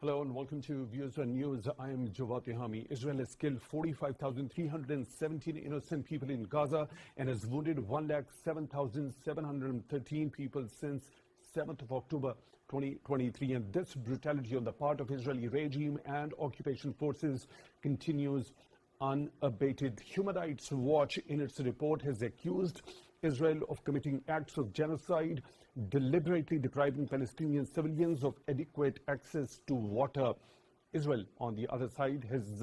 Hello and welcome to Views on News. I am Jawad Hami. Israel has killed 45,317 innocent people in Gaza and has wounded 107,713 people since 7th of October 2023. And this brutality on the part of Israeli regime and occupation forces continues unabated. Human Rights Watch in its report has accused Israel of committing acts of genocide, deliberately depriving Palestinian civilians of adequate access to water. Israel, on the other side, has,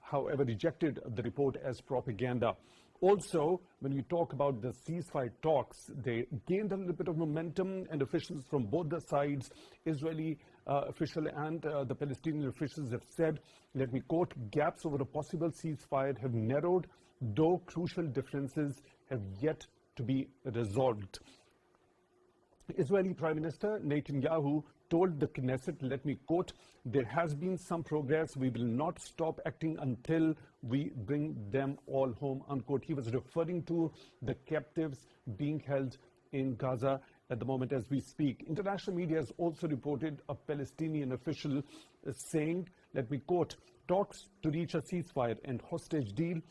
however, rejected the report as propaganda. Also, when we talk about the ceasefire talks, they gained a little bit of momentum, and officials from both the sides, Israeli official and the Palestinian officials, have said, let me quote, gaps over a possible ceasefire have narrowed, though crucial differences have yet to be resolved. Israeli Prime Minister Netanyahu told the Knesset, let me quote, there has been some progress. We will not stop acting until we bring them all home, unquote. He was referring to the captives being held in Gaza at the moment as we speak. International media has also reported a Palestinian official saying, let me quote, talks to reach a ceasefire and hostage deal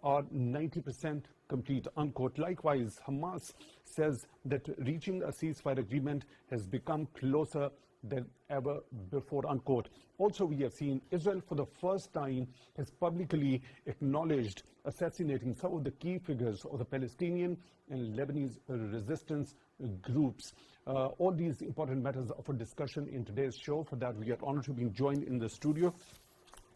are 90% complete, unquote. Likewise, Hamas says that reaching a ceasefire agreement has become closer than ever before, unquote. Also, we have seen Israel for the first time has publicly acknowledged assassinating some of the key figures of the Palestinian and Lebanese resistance groups. All these important matters are for discussion in today's show. For that, we are honored to be joined in the studio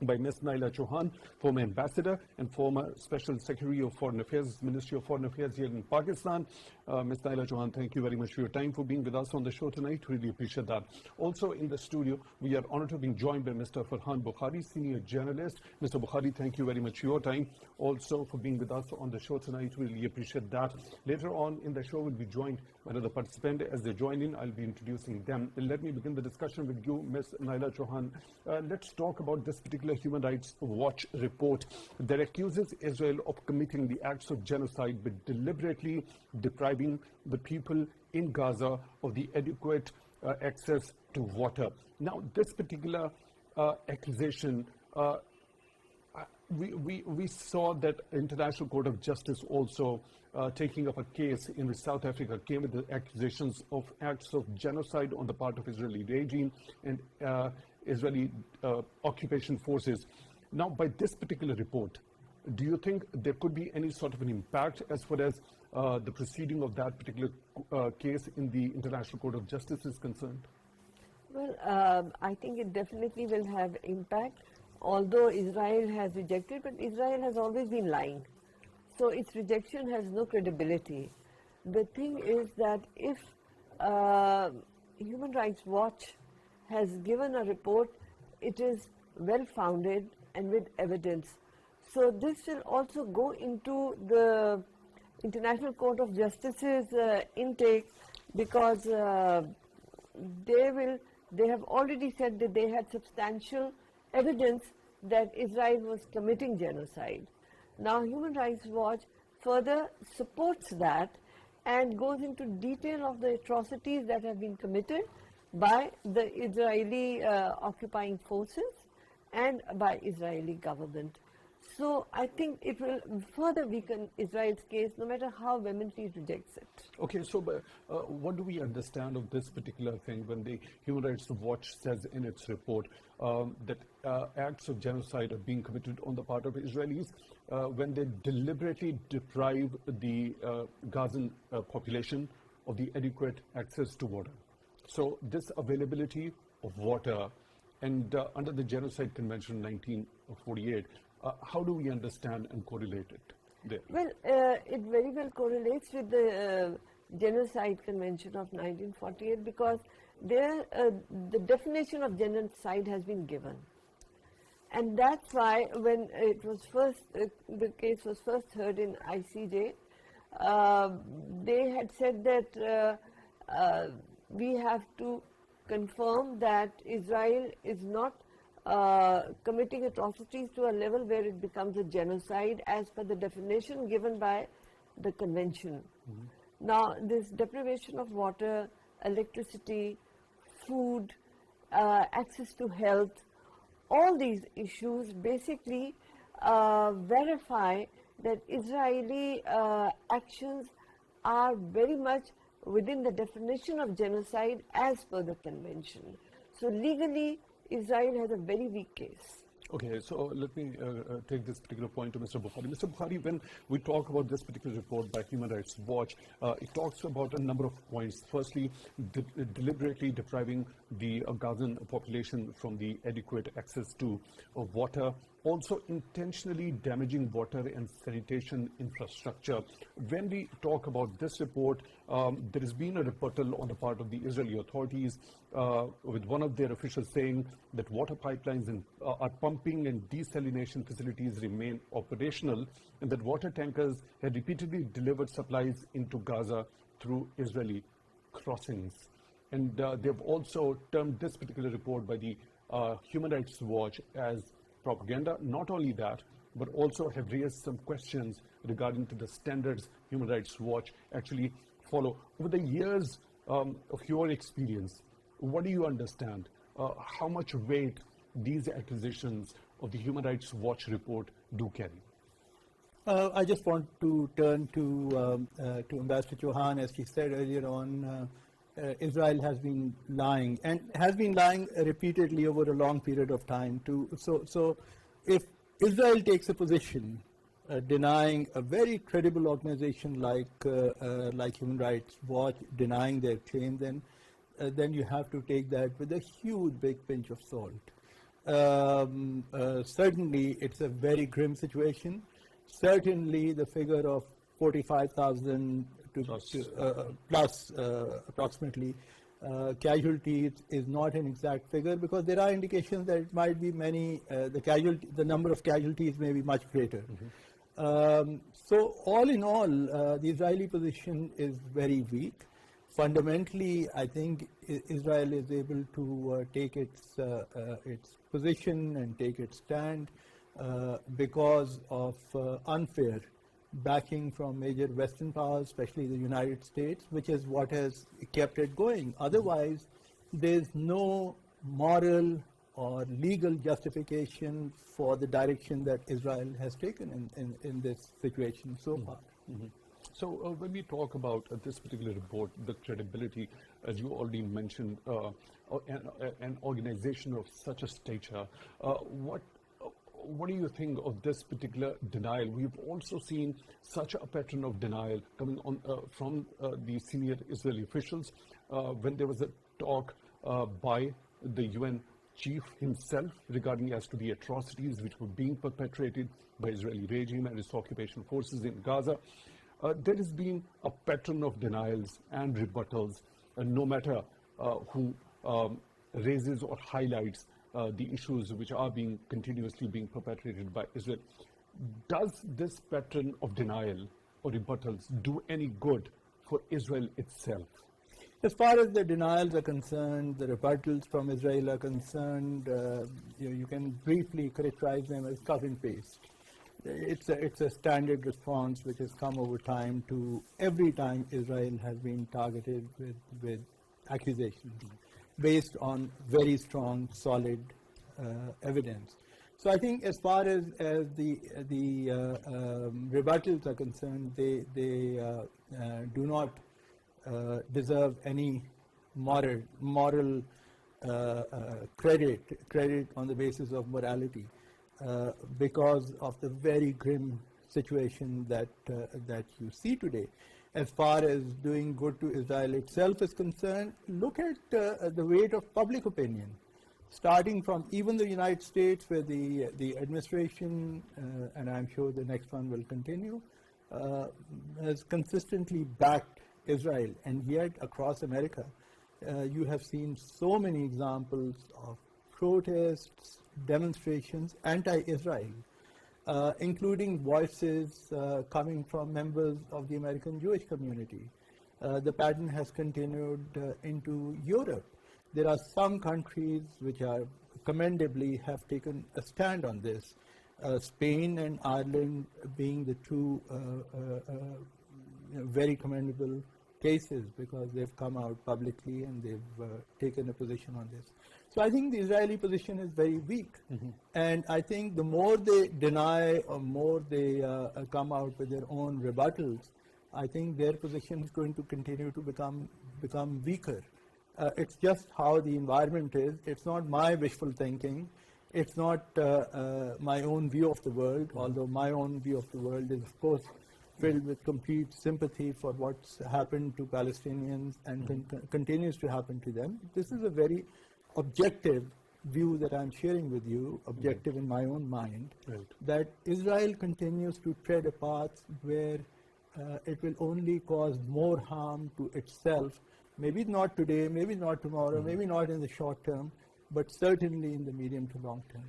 by Ms. NaelaChohan, former ambassador and former special secretary of Foreign Affairs, Ministry of Foreign Affairs here in Pakistan. Ms. NaelaChohan, thank you very much for your time, for being with us on the show tonight. Really appreciate that. Also in the studio, we are honored to be joined by Mr. FarhanBukhari, senior journalist. Mr. Bukhari, thank you very much for your time, also for being with us on the show tonight. Really appreciate that. Later on in the show, we'll be joined by another participant. As they join in, I'll be introducing them. Let me begin the discussion with you, Ms. NaelaChohan. Let's talk about this particular Human Rights Watch report that accuses Israel of committing the acts of genocide by deliberately depriving the people in Gaza of the adequate access to water. Now, this particular accusation, we saw that International Court of Justice also taking up a case in which South Africa came with the accusations of acts of genocide on the part of Israeli regime and Israeli occupation forces. Now, by this particular report, do you think there could be any sort of an impact as far as the proceeding of that particular case in the International Court of Justice is concerned? Well, I think it definitely will have impact, although Israel has rejected, but Israel has always been lying. So its rejection has no credibility. The thing is that if Human Rights Watch has given a report, it is well-founded and with evidence. So this will also go into the International Court of Justice's intake, because they have already said that they had substantial evidence that Israel was committing genocide. Now, Human Rights Watch further supports that and goes into detail of the atrocities that have been committed by the Israeli occupying forces and by Israeli government. So I think it will further weaken Israel's case, no matter how vehemently it rejects it. Okay, so what do we understand of this particular thing when the Human Rights Watch says in its report that acts of genocide are being committed on the part of Israelis when they deliberately deprive the Gazan population of the adequate access to water? So this availability of water, and under the Genocide Convention 1948, how do we understand and correlate it there? Well, it very well correlates with the Genocide Convention of 1948, because there the definition of genocide has been given. And that's why when it was first, the case was first heard in ICJ, they had said that we have to confirm that Israel is not committing atrocities to a level where it becomes a genocide as per the definition given by the convention. Now, this deprivation of water, electricity, food, access to health, all these issues basically verify that Israeli actions are very much within the definition of genocide as per the convention. So legally, Israel has a very weak case. Okay, so let me take this particular point to Mr. Bukhari. Mr. Bukhari, when we talk about this particular report by Human Rights Watch, it talks about a number of points. Firstly, deliberately depriving the Gazan population from the adequate access to water, also intentionally damaging water and sanitation infrastructure. When we talk about this report, there has been a rebuttal on the part of the Israeli authorities with one of their officials saying that water pipelines are pumping and desalination facilities remain operational, and that water tankers had repeatedly delivered supplies into Gaza through Israeli crossings. And they've also termed this particular report by the Human Rights Watch as propaganda. Not only that, but also have raised some questions regarding to the standards Human Rights Watch actually follow. Over the years of your experience, what do you understand? How much weight these accusations of the Human Rights Watch report do carry? I just want to turn to Ambassador Chohan. As he said earlier on, Israel has been lying, and has been lying repeatedly over a long period of time. So if Israel takes a position denying a very credible organization like Human Rights Watch, denying their claim, then you have to take that with a huge big pinch of salt. Certainly, it's a very grim situation. Certainly, the figure of 45,000 plus approximately casualties is not an exact figure, because there are indications that it might be many. The number of casualties may be much greater. So all in all, the Israeli position is very weak. Fundamentally, I think Israel is able to take its position and take its stand because of unfair backing from major Western powers, especially the United States, which is what has kept it going. Otherwise, there's no moral or legal justification for the direction that Israel has taken in this situation so far. So when we talk about this particular report, the credibility, as you already mentioned, an organization of such a stature, what do you think of this particular denial? We've also seen such a pattern of denial coming on from the senior Israeli officials when there was a talk by the UN chief himself regarding as to the atrocities which were being perpetrated by Israeli regime and its occupation forces in Gaza. There has been a pattern of denials and rebuttals, no matter who raises or highlights the issues which are continuously being perpetrated by Israel. Does this pattern of denial or rebuttals do any good for Israel itself? As far as the denials are concerned, the rebuttals from Israel are concerned, you can briefly characterize them as cut and paste. It's a standard response which has come over time to every time Israel has been targeted with accusations based on very strong, solid evidence. So I think as far as the rebuttals are concerned, they do not deserve any moral credit on the basis of morality, because of the very grim situation that you see today. As far as doing good to Israel itself is concerned, look at the weight of public opinion, starting from even the United States, where the administration, and I'm sure the next one will continue, has consistently backed Israel. And yet across America, you have seen so many examples of protests, demonstrations, anti-Israel, including voices coming from members of the American Jewish community. The pattern has continued into Europe. There are some countries which are commendably have taken a stand on this, Spain and Ireland being the two very commendable cases, because they've come out publicly and they've taken a position on this. So I think the Israeli position is very weak. And I think the more they deny or more they come out with their own rebuttals, I think their position is going to continue to become weaker. It's just how the environment is. It's not my wishful thinking. It's not my own view of the world, although my own view of the world is, of course, filled with complete sympathy for what's happened to Palestinians and continues to happen to them. This is a very objective view that I'm sharing with you, objective in my own mind, that Israel continues to tread a path where it will only cause more harm to itself, maybe not today, maybe not tomorrow, maybe not in the short term, but certainly in the medium to long term.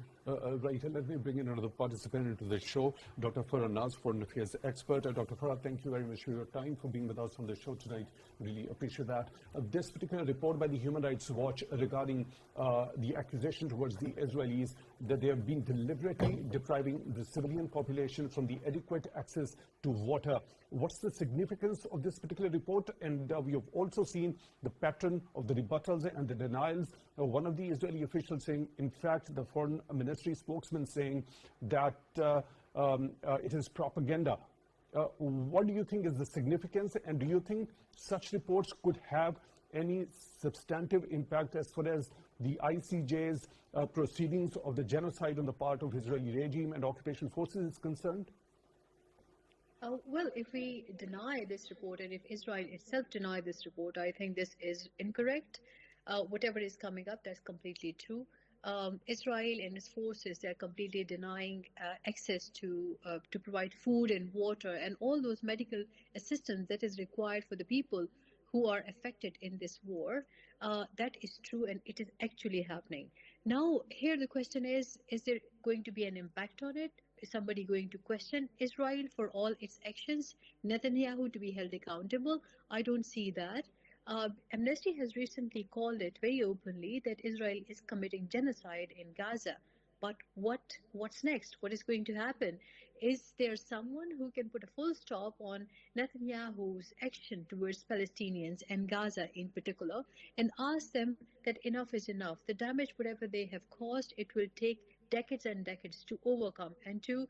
Right, and let me bring in another participant into the show, Dr. Farah Naz, foreign affairs expert. Dr. Farah, thank you very much for your time, for being with us on the show tonight. Really appreciate that. This particular report by the Human Rights Watch regarding the accusation towards the Israelis that they have been deliberately depriving the civilian population from the adequate access to water. What's the significance of this particular report? And we have also seen the pattern of the rebuttals and the denials. One of the Israeli officials saying, in fact, the foreign ministry spokesman saying that it is propaganda. What do you think is the significance, and do you think such reports could have any substantive impact as far as the ICJ's proceedings of the genocide on the part of Israeli regime and occupation forces is concerned? Well, if we deny this report, and if Israel itself deny this report, I think this is incorrect. Whatever is coming up, that's completely true. Israel and its forces, they're completely denying access to provide food and water and all those medical assistance that is required for the people who are affected in this war. That is true, and it is actually happening. Now, here the question is there going to be an impact on it? Is somebody going to question Israel for all its actions? Netanyahu to be held accountable? I don't see that. Amnesty has recently called it very openly that Israel is committing genocide in Gaza. But what's next? What is going to happen? Is there someone who can put a full stop on Netanyahu's action towards Palestinians and Gaza in particular, and ask them that enough is enough? The damage, whatever they have caused, it will take decades and decades to overcome and to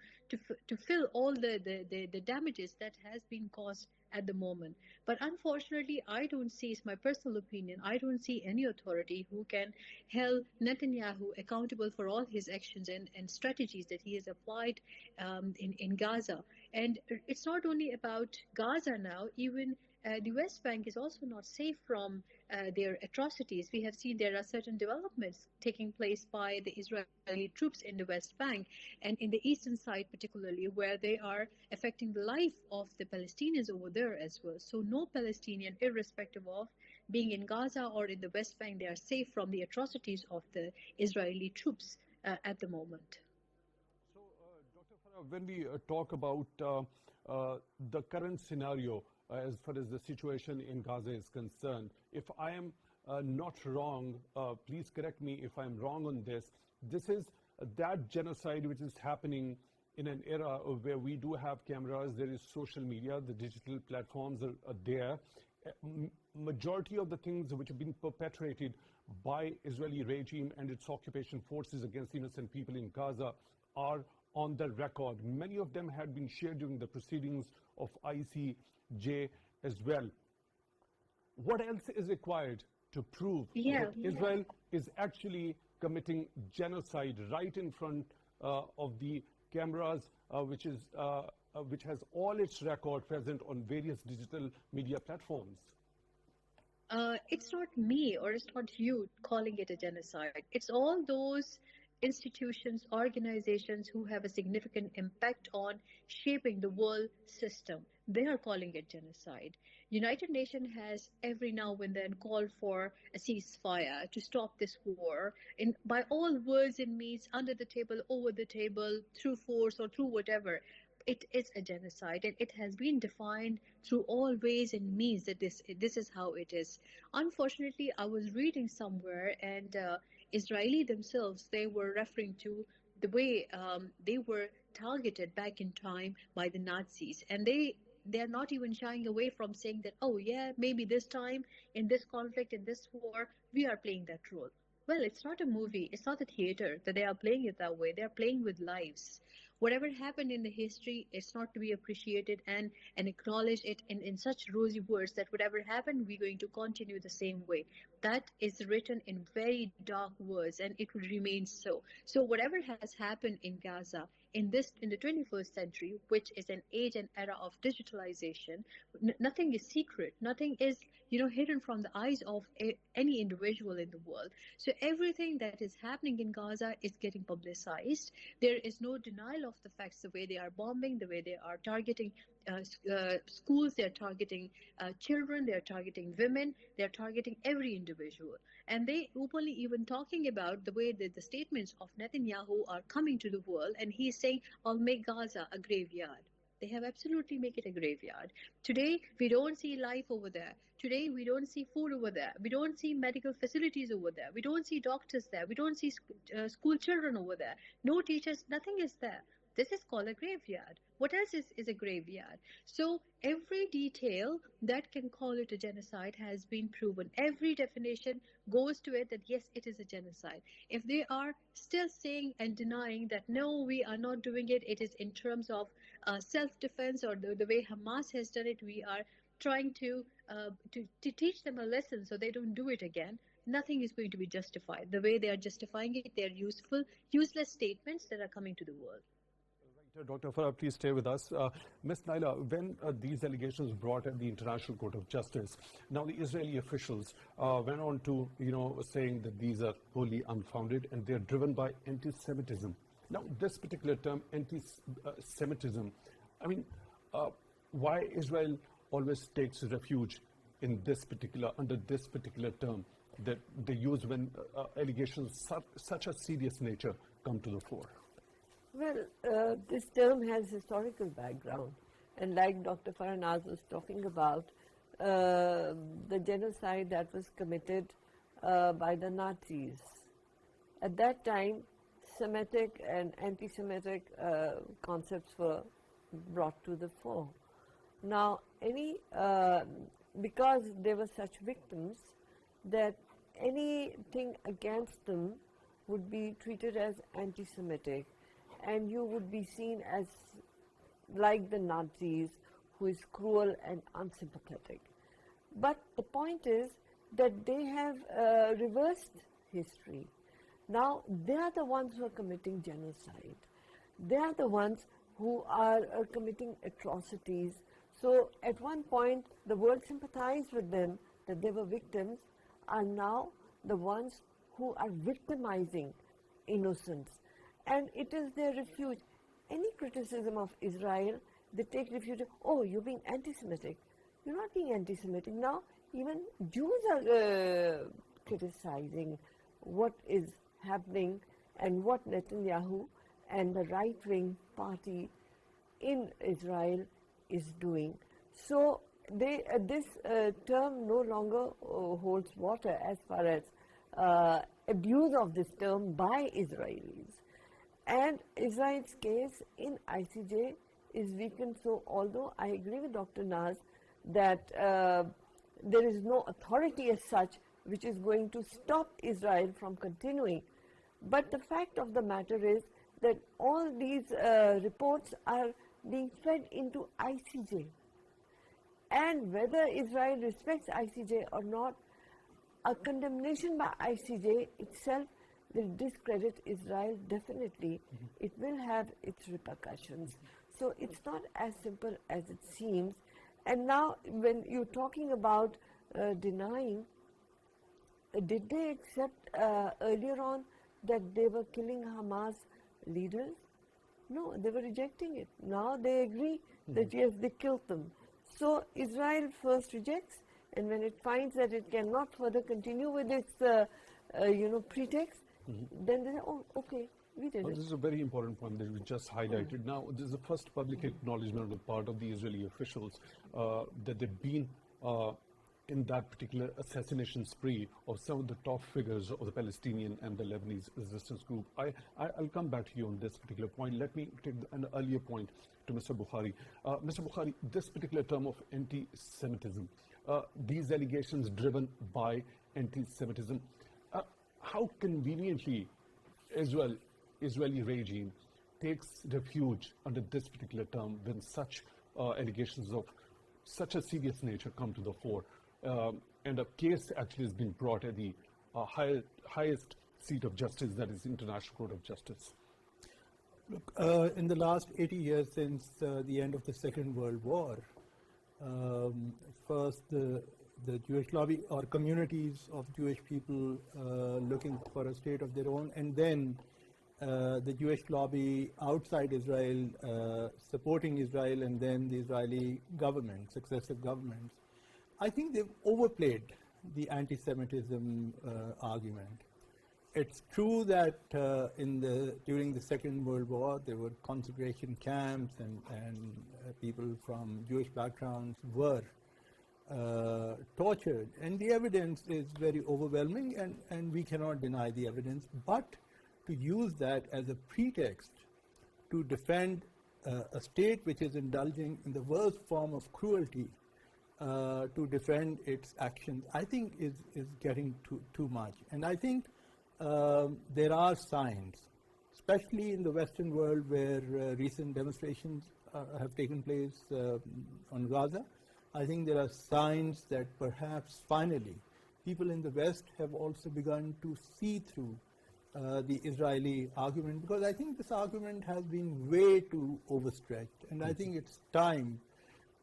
fill all the damages that has been caused at the moment. But unfortunately, I don't see, it's my personal opinion, I don't see any authority who can hold Netanyahu accountable for all his actions and strategies that he has applied in Gaza. And it's not only about Gaza now, even the West Bank is also not safe from their atrocities. We have seen there are certain developments taking place by the Israeli troops in the West Bank and in the eastern side particularly, where they are affecting the life of the Palestinians over there as well. So no Palestinian, irrespective of being in Gaza or in the West Bank, they are safe from the atrocities of the Israeli troops at the moment. So, Dr. Farah, when we talk about the current scenario, as far as the situation in Gaza is concerned, if I am not wrong, please correct me if I'm wrong on this, this is that genocide which is happening in an era where we do have cameras, there is social media, the digital platforms are there. Majority of the things which have been perpetrated by Israeli regime and its occupation forces against innocent people in Gaza are on the record. Many of them had been shared during the proceedings of ICJ as well. What else is required to prove that Israel is actually committing genocide right in front of the cameras, which has all its record present on various digital media platforms? It's not me or it's not you calling it a genocide. It's all those institutions, organizations who have a significant impact on shaping the world system. They are calling it genocide. United Nations has every now and then called for a ceasefire to stop this war by all words and means, under the table, over the table, through force or through whatever. It is a genocide, and it has been defined through all ways and means that this is how it is. Unfortunately, I was reading somewhere, and Israeli themselves, they were referring to the way they were targeted back in time by the Nazis, and they're not even shying away from saying that, oh yeah, maybe this time in this conflict, in this war, we are playing that role. Well, it's not a movie. It's not a theater that they are playing it that way. They are playing with lives. Whatever happened in the history, it's not to be appreciated and acknowledge it in such rosy words that whatever happened, we're going to continue the same way. That is written in very dark words, and it will remain so. So whatever has happened in Gaza in the 21st century, which is an age and era of digitalization, nothing is secret. Nothing is hidden from the eyes of any individual in the world. So everything that is happening in Gaza is getting publicized. There is no denial of the facts, the way they are bombing, the way they are targeting schools, they are targeting children, they are targeting women, they are targeting every individual. And they openly even talking about the way that the statements of Netanyahu are coming to the world, and he is saying, I'll make Gaza a graveyard. They have absolutely make it a graveyard. Today, we don't see life over there. Today, we don't see food over there. We don't see medical facilities over there. We don't see doctors there. We don't see school children over there. No teachers, nothing is there. This is called a graveyard. What else is a graveyard? So every detail that can call it a genocide has been proven. Every definition goes to it that yes, it is a genocide. If they are still saying and denying that no, we are not doing it, it is in terms of self-defense or the way Hamas has done it, we are trying to teach them a lesson so they don't do it again. Nothing is going to be justified. The way they are justifying it, they are useless statements that are coming to the world. Dr. Farah, please stay with us. Ms. Naila, when these allegations brought at the International Court of Justice, now the Israeli officials went on to, saying that these are wholly unfounded and they're driven by anti-Semitism. Now, this particular term, anti-Semitism, I mean, why Israel always takes refuge in this particular, under this particular term that they use when allegations such a serious nature come to the fore? Well, this term has historical background, and like Dr. Farah Naz was talking about, the genocide that was committed by the Nazis. At that time, Semitic and anti-Semitic concepts were brought to the fore. Now, because there were such victims, that anything against them would be treated as anti-Semitic, and you would be seen as like the Nazis, who is cruel and unsympathetic. But the point is that they have reversed history. Now they are the ones who are committing genocide. They are the ones who are committing atrocities. So at one point the world sympathized with them, that they were victims, are now the ones who are victimizing innocents. And it is their refuge. Any criticism of Israel, they take refuge. Oh, you're being anti-Semitic. You're not being anti-Semitic. Now, even Jews are criticizing what is happening and what Netanyahu and the right-wing party in Israel is doing. So this term no longer holds water as far as abuse of this term by Israelis. And Israel's case in ICJ is weakened. So although I agree with Dr. Naz that there is no authority as such which is going to stop Israel from continuing, but the fact of the matter is that all these reports are being fed into ICJ. And whether Israel respects ICJ or not, a condemnation by ICJ itself will discredit Israel definitely. It will have its repercussions. So it's not as simple as it seems. And now when you're talking about denying, did they accept earlier on that they were killing Hamas leaders? No, they were rejecting it. Now they agree that yes, they killed them. So Israel first rejects, and when it finds that it cannot further continue with its pretext, then they say, oh, okay, we did it. This is a very important point that we just highlighted. Now, this is the first public acknowledgement on the part of the Israeli officials that they've been in that particular assassination spree of some of the top figures of the Palestinian and the Lebanese resistance group. I'll come back to you on this particular point. Let me take an earlier point to Mr. Bukhari. Mr. Bukhari, this particular term of anti-Semitism, these allegations driven by anti-Semitism, how conveniently Israeli regime takes refuge under this particular term when such allegations of such a serious nature come to the fore, and a case actually has been brought at the highest seat of justice, that is International Court of Justice. Look, in the last 80 years since the end of the Second World War, first the Jewish lobby or communities of Jewish people looking for a state of their own, and then the Jewish lobby outside Israel supporting Israel, and then the Israeli government, successive governments. I think they've overplayed the anti-Semitism argument. It's true that during the Second World War there were concentration camps and people from Jewish backgrounds were tortured, and the evidence is very overwhelming, and we cannot deny the evidence, but to use that as a pretext to defend a state which is indulging in the worst form of cruelty to defend its actions, I think is getting too much. And I think there are signs, especially in the Western world where recent demonstrations have taken place on Gaza. I think there are signs that perhaps finally people in the West have also begun to see through the Israeli argument, because I think this argument has been way too overstretched, and I think it's time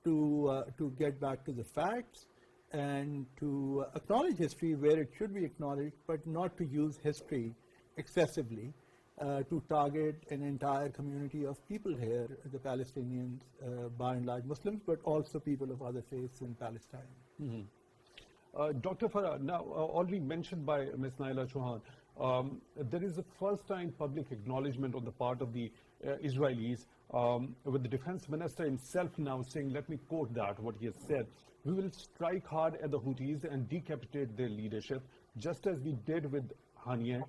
to get back to the facts and to acknowledge history where it should be acknowledged, but not to use history excessively to target an entire community of people here, the Palestinians, by and large Muslims, but also people of other faiths in Palestine. Mm-hmm. Dr. Farah, now already mentioned by Ms. NaelaChohan, there is a first-time public acknowledgement on the part of the Israelis, with the defense minister himself now saying, let me quote that, what he has said, "We will strike hard at the Houthis and decapitate their leadership, just as we did with Haniyeh,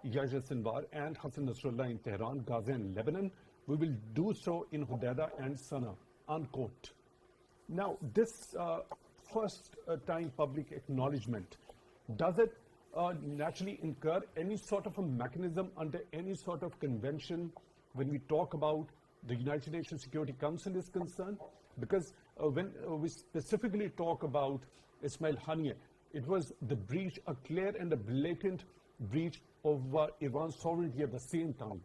Yahya Sinwar and Hassan Nasrallah in Tehran, Gaza and Lebanon. We will do so in Hodeidah and Sana'a," unquote. Now, this first-time public acknowledgement, does it naturally incur any sort of a mechanism under any sort of convention when we talk about the United Nations Security Council is concerned? Because when we specifically talk about Ismail Haniyeh, it was the breach, a clear and a blatant breach of Iran's sovereignty at the same time.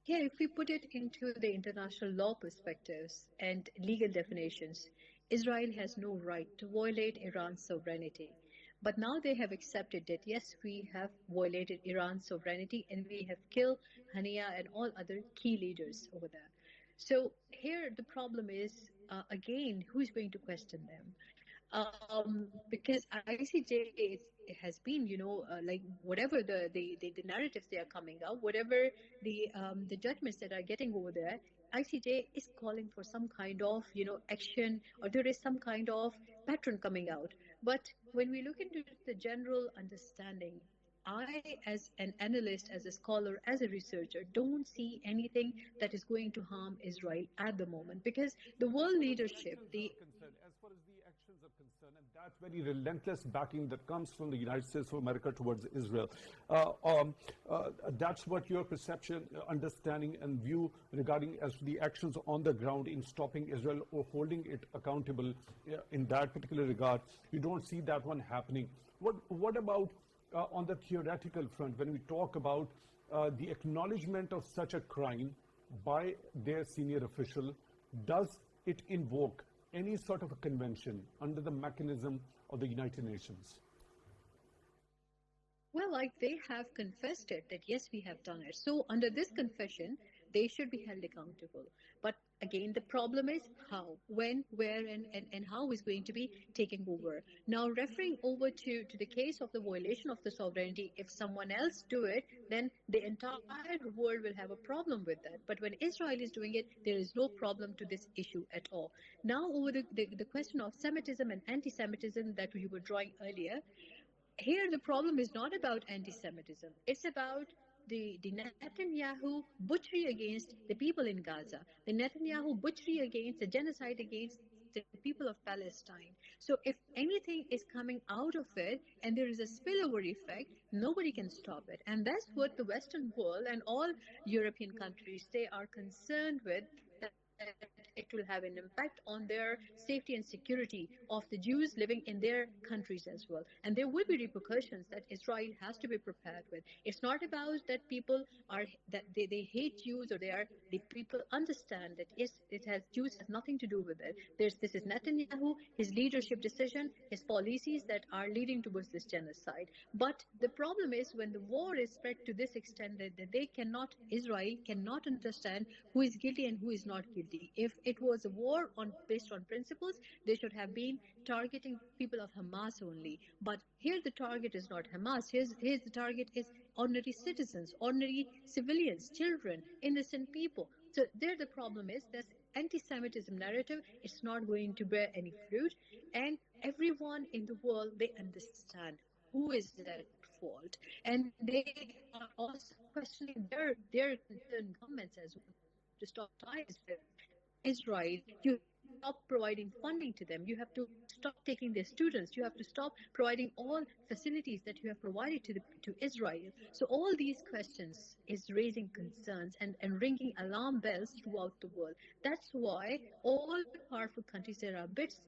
Yeah, if we put it into the international law perspectives and legal definitions, Israel has no right to violate Iran's sovereignty. But now they have accepted that, yes, we have violated Iran's sovereignty and we have killed Haniyeh and all other key leaders over there. So here the problem is, again, who is going to question them? Because ICJ it has been, like whatever the narratives they are coming out, whatever the judgments that are getting over there, ICJ is calling for some kind of action, or there is some kind of pattern coming out. But when we look into the general understanding, I, as an analyst, as a scholar, as a researcher, don't see anything that is going to harm Israel at the moment, because the world leadership, as far as the actions are concerned, and that very relentless backing that comes from the United States of America towards Israel, that's what your perception, understanding, and view regarding as to the actions on the ground in stopping Israel or holding it accountable in that particular regard. You don't see that one happening. What about on the theoretical front, when we talk about the acknowledgement of such a crime by their senior official, does it invoke any sort of a convention under the mechanism of the United Nations? Well, like they have confessed it, that yes, we have done it. So under this confession, they should be held accountable. But again, the problem is how, when, where, and how is going to be taking over. Now, referring over to the case of the violation of the sovereignty, if someone else do it, then the entire world will have a problem with that. But when Israel is doing it, there is no problem to this issue at all. Now, over the question of Semitism and anti-Semitism that we were drawing earlier, here the problem is not about anti-Semitism. It's about the Netanyahu butchery against the people in Gaza, the Netanyahu butchery against the genocide against the people of Palestine. So if anything is coming out of it and there is a spillover effect, nobody can stop it. And that's what the Western world and all European countries, they are concerned with, that it will have an impact on their safety and security of the Jews living in their countries as well. And there will be repercussions that Israel has to be prepared with. It's not about that people are that they hate Jews, or the people understand that it has Jews has nothing to do with it. This is Netanyahu, his leadership decision, his policies that are leading towards this genocide. But the problem is when the war is spread to this extent that Israel cannot understand who is guilty and who is not guilty. If it was a war based on principles, they should have been targeting people of Hamas only. But here the target is not Hamas. Here's the target is ordinary citizens, ordinary civilians, children, innocent people. So there the problem is this anti-Semitism narrative is not going to bear any fruit, and everyone in the world, they understand who is at fault, and they are also questioning their concerned governments as well to stop ties with Israel. You stop providing funding to them. You have to stop taking their students. You have to stop providing all facilities that you have provided to Israel. So all these questions is raising concerns and ringing alarm bells throughout the world. That's why all powerful countries, there are bits,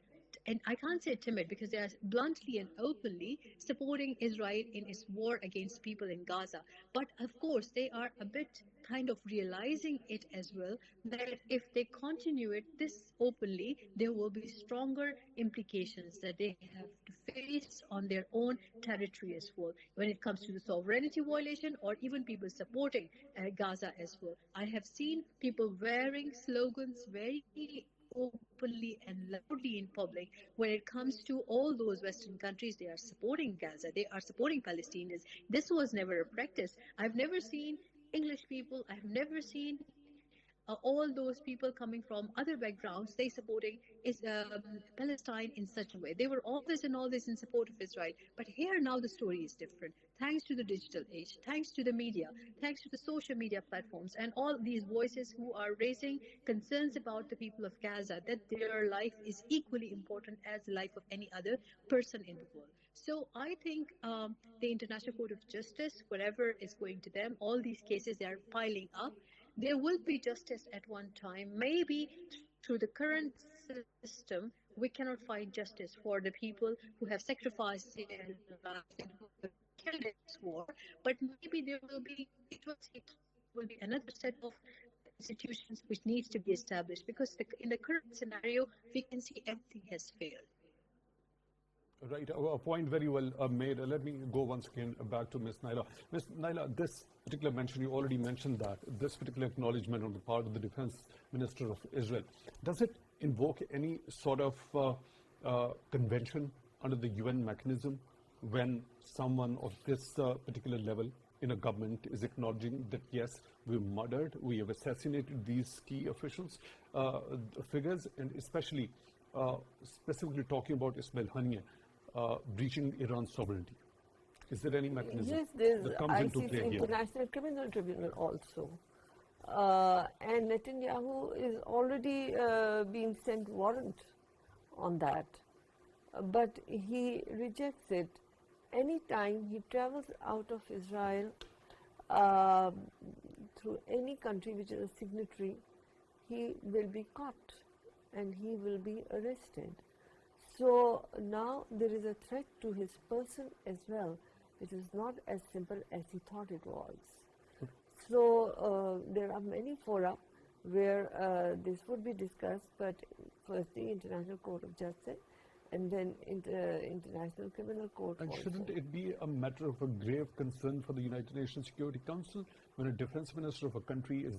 and I can't say timid because they are bluntly and openly supporting Israel in its war against people in Gaza. But of course, they are a bit kind of realizing it as well, that if they continue it this openly, there will be stronger implications that they have to face on their own territory as well, when it comes to the sovereignty violation or even people supporting Gaza as well. I have seen people wearing slogans very openly and loudly in public when it comes to all those Western countries. They are supporting Gaza, they are supporting Palestinians. This was never a practice. I've never seen English people, I've never seen all those people coming from other backgrounds, they supporting Palestine in such a way. They were always in support of Israel. But here now the story is different. Thanks to the digital age, thanks to the media, thanks to the social media platforms, and all these voices who are raising concerns about the people of Gaza, that their life is equally important as the life of any other person in the world. So I think the International Court of Justice, whatever is going to them, all these cases, they are piling up. There will be justice at one time. Maybe through the current system, we cannot find justice for the people who have sacrificed their lives and who have killed in this war. But maybe there will be another set of institutions which needs to be established, because in the current scenario, we can see everything has failed. Right, a point very well made. Let me go once again back to Ms. Naela. Ms. Naela, this particular mention, you already mentioned that, this particular acknowledgement on the part of the Defense Minister of Israel, does it invoke any sort of convention under the UN mechanism when someone of this particular level in a government is acknowledging that, yes, we murdered, we have assassinated these key officials, figures, and especially specifically talking about Ismail Haniyeh, breaching Iran's sovereignty? Is there any mechanism that comes into play ICC, here? International Criminal Tribunal also. And Netanyahu is already being sent warrant on that. But he rejects it. Anytime he travels out of Israel through any country which is a signatory, he will be caught and he will be arrested. So now there is a threat to his person as well. It is not as simple as he thought it was. So there are many fora where this would be discussed, but first the International Court of Justice and then International Criminal Court. And also. shouldn't it be a matter of a grave concern for the United Nations Security Council when a defense minister of a country is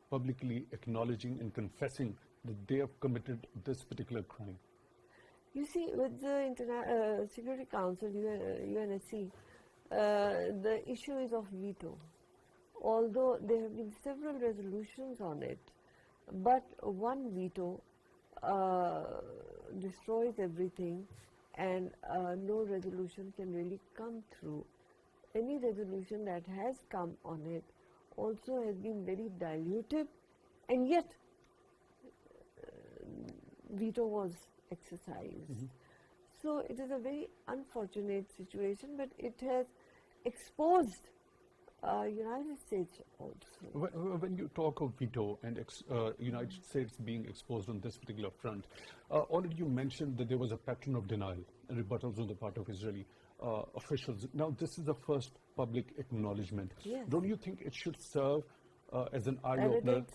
publicly acknowledging and confessing that they have committed this particular crime? You see, with the Security Council, UNSC, the issue is of veto. Although there have been several resolutions on it, but one veto destroys everything, and no resolution can really come through. Any resolution that has come on it also has been very dilutive, and yet veto was exercised. So it is a very unfortunate situation, but it has exposed United States also. When you talk of veto and United States being exposed on this particular front, already you mentioned that there was a pattern of denial and rebuttals on the part of Israeli officials. Now, this is the first public acknowledgement. Yes. Don't you think it should serve as an eye-opener Evidence.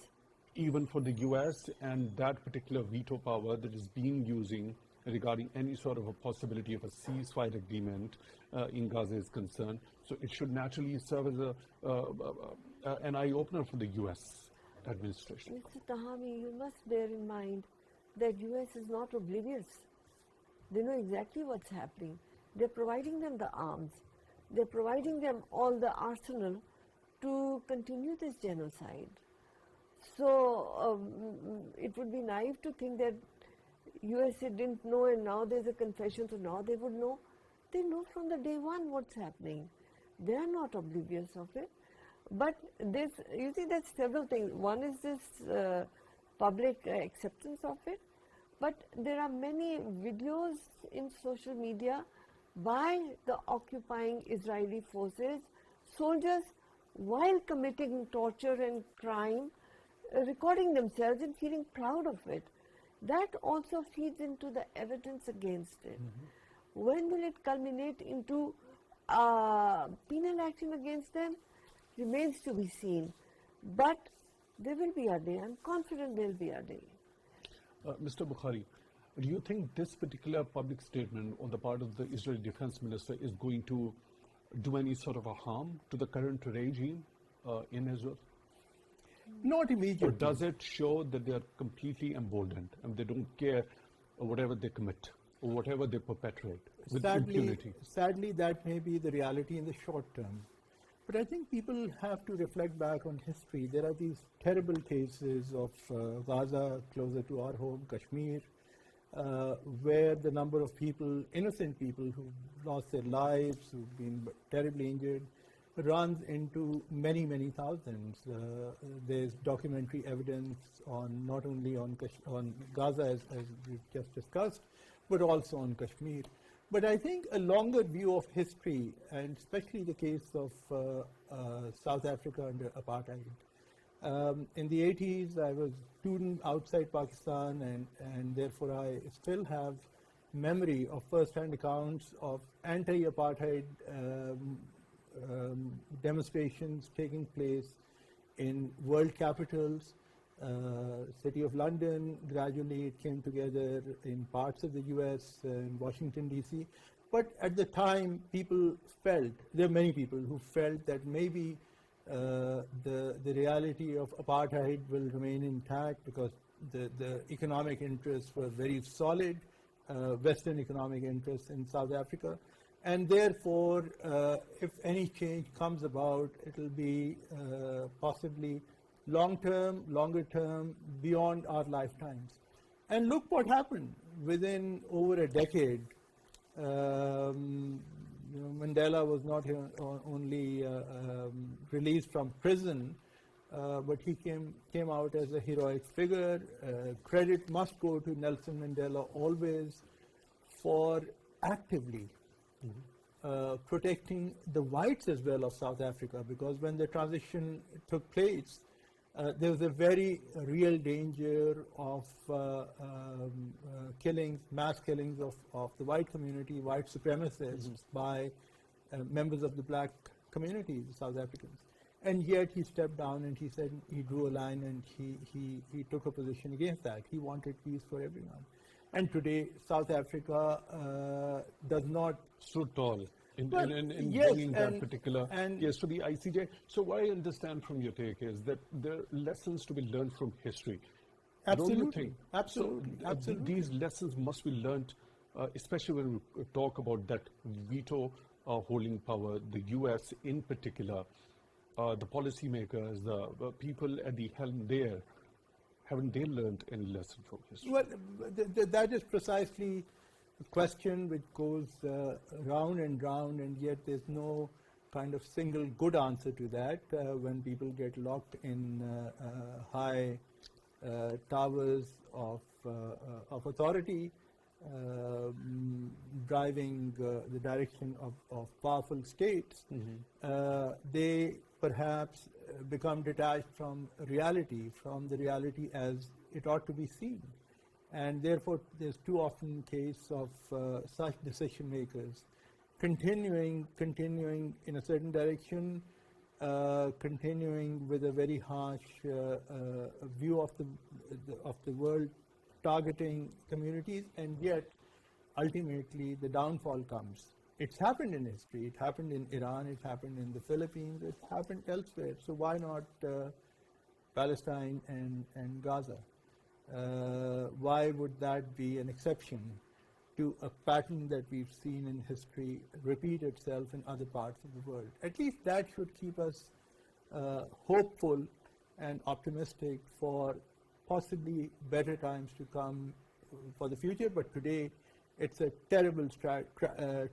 even for the US and that particular veto power that is being using regarding any sort of a possibility of a ceasefire agreement in Gaza is concerned? So it should naturally serve as an eye-opener for the US administration. Mr. Tahami, you must bear in mind that US is not oblivious. They know exactly what's happening. They're providing them the arms. They're providing them all the arsenal to continue this genocide. So it would be naive to think that USA didn't know and now there's a confession, so now they would know. They know from the day one what's happening. They are not oblivious of it. But this, you see, there's several things. One is this public acceptance of it, but there are many videos in social media by the occupying Israeli forces, soldiers, while committing torture and crime, recording themselves and feeling proud of it. That also feeds into the evidence against it. When will it culminate into penal action against them remains to be seen. But there will be a day. I'm confident there will be a day. Mr. Bukhari, do you think this particular public statement on the part of the Israeli Defense Minister is going to do any sort of a harm to the current regime in Israel? Not immediately. Or does it show that they are completely emboldened and they don't care whatever they commit or whatever they perpetrate with impunity? Sadly, that may be the reality in the short term. But I think people have to reflect back on history. There are these terrible cases of Gaza, closer to our home, Kashmir, where the number of people, innocent people who've lost their lives, who've been terribly injured, runs into many, many thousands. There's documentary evidence on not only on Gaza, as we've just discussed, but also on Kashmir. But I think a longer view of history, and especially the case of South Africa under apartheid. In the 80s, I was a student outside Pakistan, and therefore I still have memory of first-hand accounts of anti-apartheid demonstrations taking place in world capitals. City of London, gradually it came together in parts of the US, in Washington DC. But at the time, people felt, there are many people who felt that maybe the reality of apartheid will remain intact because the economic interests were very solid, Western economic interests in South Africa. And therefore, if any change comes about, it will be possibly long-term, longer-term, beyond our lifetimes. And look what happened within over a decade. Mandela was not only released from prison, but he came out as a heroic figure. Credit must go to Nelson Mandela always for actively protecting the whites as well of South Africa, because when the transition took place, there was a very real danger of killings, mass killings of the white community, white supremacists by members of the black community, the South Africans. And yet he stepped down and he said, he drew a line and he took a position against that. He wanted peace for everyone. And today, South Africa does not stood tall in yes, bringing that particular case to the ICJ. So what I understand from your take is that there are lessons to be learned from history. Absolutely. Don't you think? Absolutely. So, Absolutely. These lessons must be learned, especially when we talk about that veto holding power, the US in particular, the policymakers, the people at the helm there. Haven't they learned any lesson from history? Well, that is precisely a question which goes round and round, and yet there's no kind of single good answer to that. When people get locked in high towers of authority driving the direction of powerful states, they perhaps become detached from the reality as it ought to be seen. And therefore, there's too often case of such decision makers continuing in a certain direction, continuing with a very harsh view of the world, targeting communities, and yet ultimately the downfall comes. It's happened in history. It happened in Iran. It happened in the Philippines. It happened elsewhere. So why not Palestine and Gaza? Why would that be an exception to a pattern that we've seen in history repeat itself in other parts of the world? At least that should keep us hopeful and optimistic for possibly better times to come for the future. But today, it's a terrible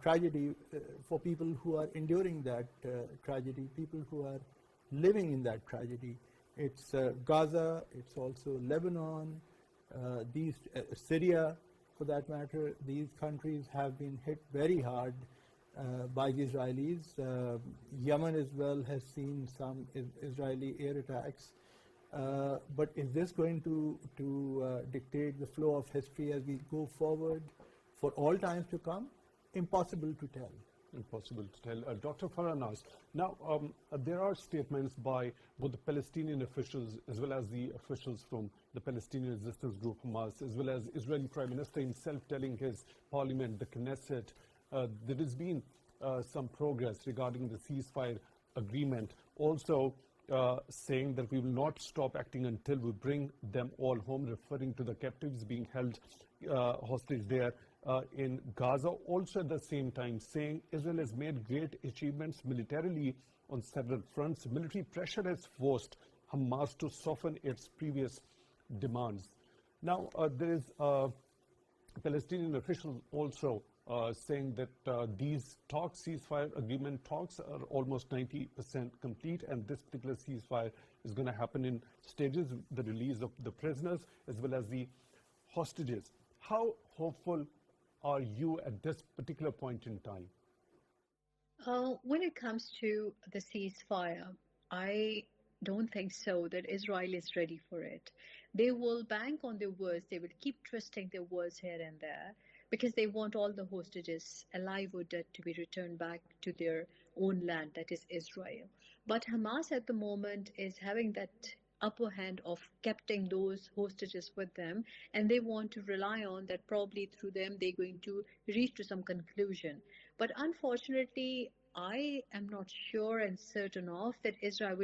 tragedy for people who are enduring that tragedy, people who are living in that tragedy. It's Gaza, it's also Lebanon, Syria, for that matter. These countries have been hit very hard by the Israelis. Yemen as well has seen some Israeli air attacks. But is this going to dictate the flow of history as we go forward for all times to come? Impossible to tell. Impossible to tell. Dr. Farah Naz, now there are statements by both the Palestinian officials as well as the officials from the Palestinian resistance group Hamas, as well as Israeli Prime Minister himself telling his parliament, the Knesset, there has been some progress regarding the ceasefire agreement. Also saying that we will not stop acting until we bring them all home, referring to the captives being held hostage there in Gaza. Also at the same time saying Israel has made great achievements militarily on several fronts. Military pressure has forced Hamas to soften its previous demands. Now there is Palestinian officials also saying that these talks, ceasefire agreement talks, are almost 90% complete, and this particular ceasefire is going to happen in stages, the release of the prisoners as well as the hostages. How hopeful are you at this particular point in time? When it comes to the ceasefire, I don't think so that Israel is ready for it. They will bank on their words. They will keep twisting their words here and there because they want all the hostages, alive or dead, to be returned back to their own land, that is Israel. But Hamas at the moment is having that upper hand of capturing those hostages with them, and they want to rely on that probably through them they're going to reach to some conclusion. But unfortunately, I am not sure and certain of that Israel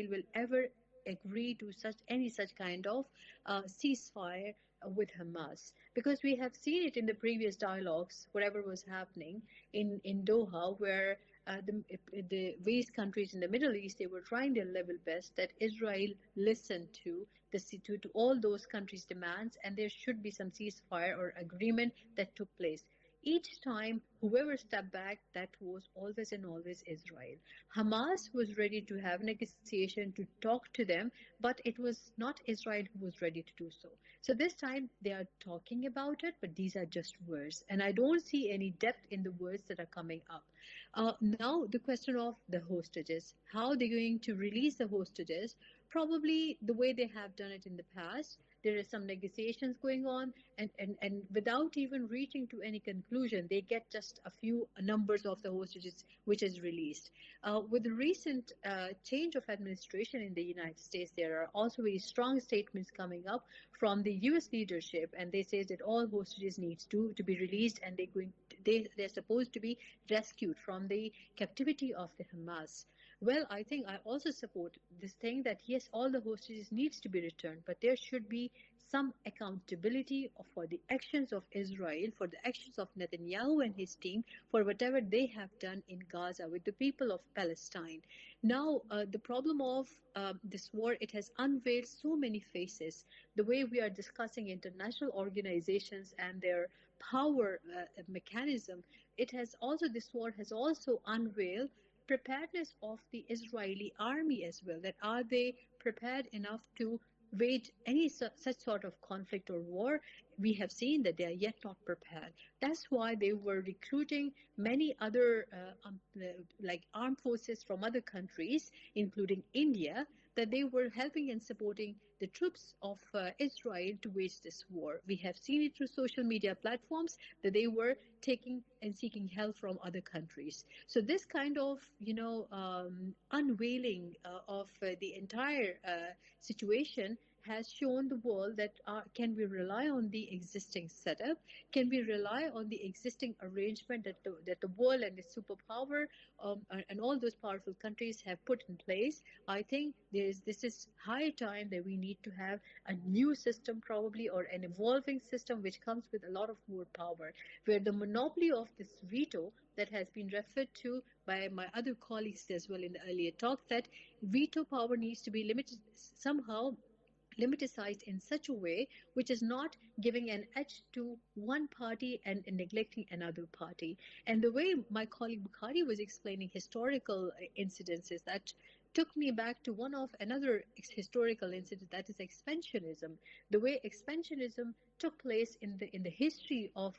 will ever agree to any such kind of ceasefire with Hamas, because we have seen it in the previous dialogues, whatever was happening in Doha, where the various countries in the Middle East, they were trying their level best that Israel listened to all those countries' demands, and there should be some ceasefire or agreement that took place. Each time, whoever stepped back, that was always and always Israel. Hamas was ready to have negotiation, to talk to them, but it was not Israel who was ready to do so. So this time, they are talking about it, but these are just words. And I don't see any depth in the words that are coming up. Now, the question of the hostages. How they're going to release the hostages? Probably the way they have done it in the past. There is some negotiations going on, and without even reaching to any conclusion, they get just a few numbers of the hostages which is released. With the recent change of administration in the United States, there are also very strong statements coming up from the U.S. leadership, and they say that all hostages needs to be released, and they're supposed to be rescued from the captivity of the Hamas. Well, I think I also support this thing that yes, all the hostages needs to be returned, but there should be some accountability for the actions of Israel, for the actions of Netanyahu and his team, for whatever they have done in Gaza with the people of Palestine. Now, the problem of this war, it has unveiled so many faces. The way we are discussing international organizations and their power mechanism, this war has also unveiled preparedness of the Israeli army as well, that are they prepared enough to wage any such sort of conflict or war, we have seen that they are yet not prepared. That's why they were recruiting many other like armed forces from other countries, including India, that they were helping and supporting the troops of Israel to wage this war. We have seen it through social media platforms that they were taking and seeking help from other countries. So this kind of, unveiling of the entire situation has shown the world that can we rely on the existing setup? Can we rely on the existing arrangement that the world and its superpower and all those powerful countries have put in place? I think this is high time that we need to have a new system probably, or an evolving system which comes with a lot of more power, where the monopoly of this veto that has been referred to by my other colleagues as well in the earlier talk, that veto power needs to be limited somehow, limiticized in such a way which is not giving an edge to one party and neglecting another party. And the way my colleague Bukhari was explaining historical incidences, that took me back to another historical incident, that is expansionism. The way expansionism took place in the history of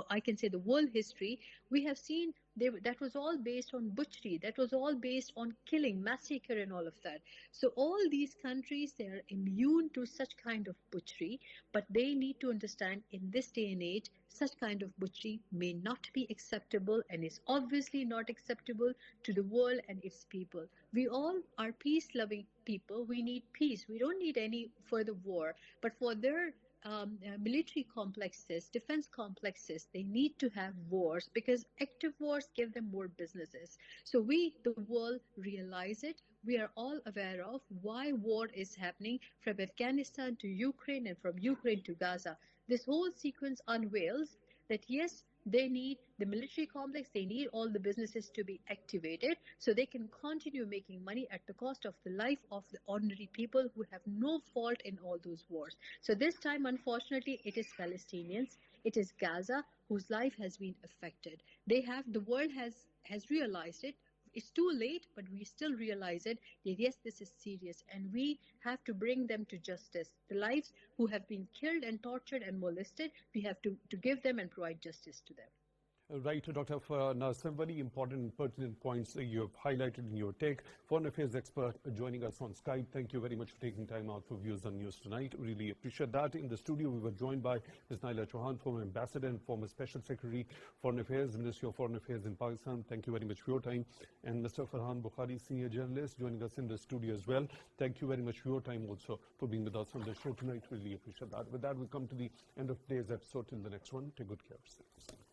I can say the world history, we have seen that was all based on butchery, that was all based on killing, massacre, and all of that. So all these countries, they are immune to such kind of butchery, but they need to understand in this day and age, such kind of butchery may not be acceptable, and is obviously not acceptable to the world and its people. We all are peace-loving people. We need peace. We don't need any further war. But for their military complexes, defense complexes, they need to have wars, because active wars give them more businesses. So we, the world, realize it. We are all aware of why war is happening from Afghanistan to Ukraine and from Ukraine to Gaza. This whole sequence unveils that yes, they need the military complex, they need all the businesses to be activated so they can continue making money at the cost of the life of the ordinary people who have no fault in all those wars. So this time, unfortunately, it is Palestinians, it is Gaza whose life has been affected. The world has realized it. It's too late, but we still realize it, that yes, this is serious, and we have to bring them to justice. The lives who have been killed and tortured and molested, we have to give them and provide justice to them. Right, Dr. Farah Naz, some very important and pertinent points you have highlighted in your take. Foreign affairs expert joining us on Skype. Thank you very much for taking time out for Views on News tonight. Really appreciate that. In the studio, we were joined by Ms. NaelaChohan, former ambassador and former special secretary, Foreign Affairs, Ministry of Foreign Affairs in Pakistan. Thank you very much for your time. And Mr. FarhanBukhari, senior journalist, joining us in the studio as well. Thank you very much for your time also for being with us on the show tonight. Really appreciate that. With that, we come to the end of today's episode. Till the next one, take good care of yourselves.